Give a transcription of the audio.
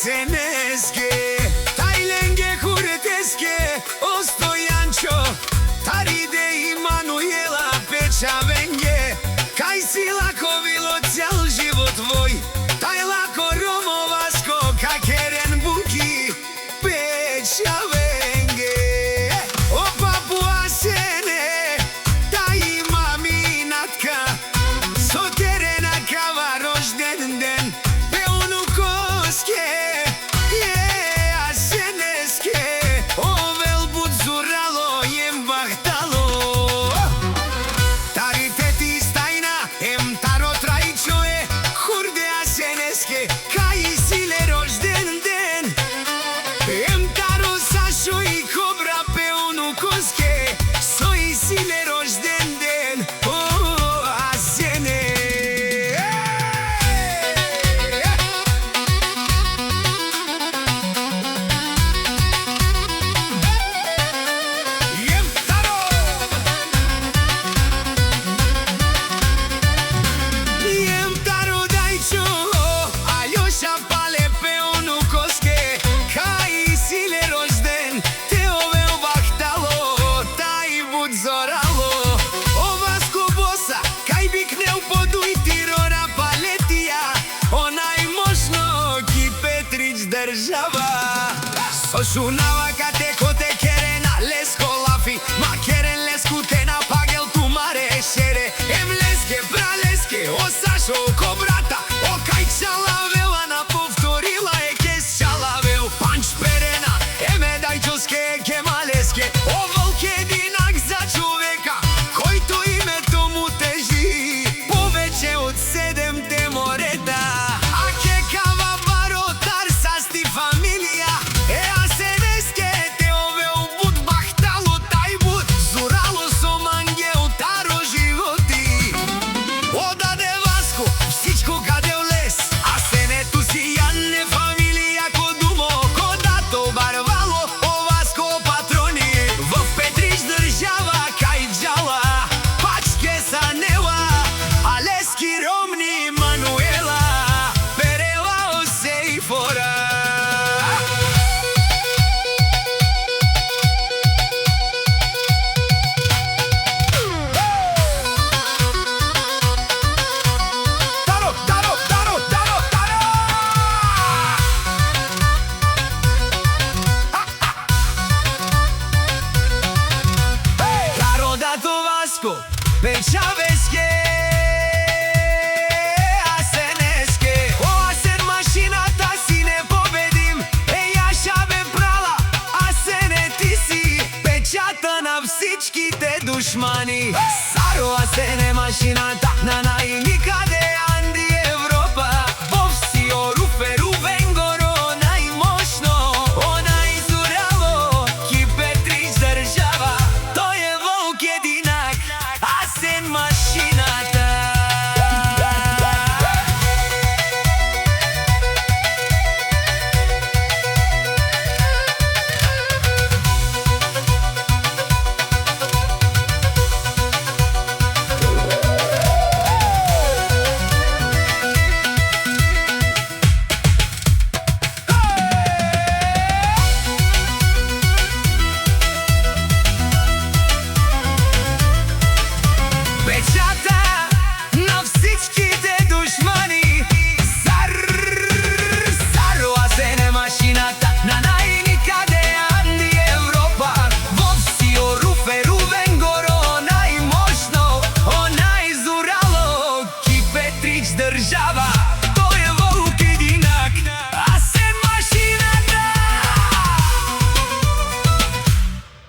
aseneske Tajlenge hureteske Ostojančo Taride i Manuela Pečavenge Kaj si lako bilo cijel život tvoj Taj lako Romovasko Kakeren Buki Pečavenge O papu Asene Ta ima minatka So terena kava rožden den Peunu koske Je aseneske Ovel bud zuralo jem vahtalo Tariteti stajna em taro trajčoje Hurde aseneske Kaj sile rožden den Em taro sašo i kobra peunu koske So i sile rožden den O asene Jem taro Jem taro dajčo A joša pale peunu koske Kaj sile rožden Te ove vahtalo Taj bud zoralo Ovasko bosa Kaj bikneu poduj tirora paletija Onaj mošno ki Petrić država Sošunava kate kote kerena lesko lafi Ma keren lesku te na pagel tu mare šere Em leske braleske O Sašo ko brata O kaj čalavela na povtorila e kes čalavel Panč perena Eme dajčoske kemaleske O volke dinak za čoveka Koj to ime tomu teži Poveće od 7 temoreta A kekava barotar sasti familija E aseneske te ove u bud bahtalo Taj bud zuralo so mange u taro životi Odade Vasco всичко каде в лес Асенето си янне фамилија кодумо Кодато барвало О Васко патрони В Петрич држава кај джала Пачке са нела Алески Ромни Мануела Перела осе и фора Таро, таро, таро, таро, таро Таро дато Васко Печавеске Асенеске О Асен машината си не победим Е Јаша бе прала Асене ти си Печата на всичките душмани Саро Асене машината на најни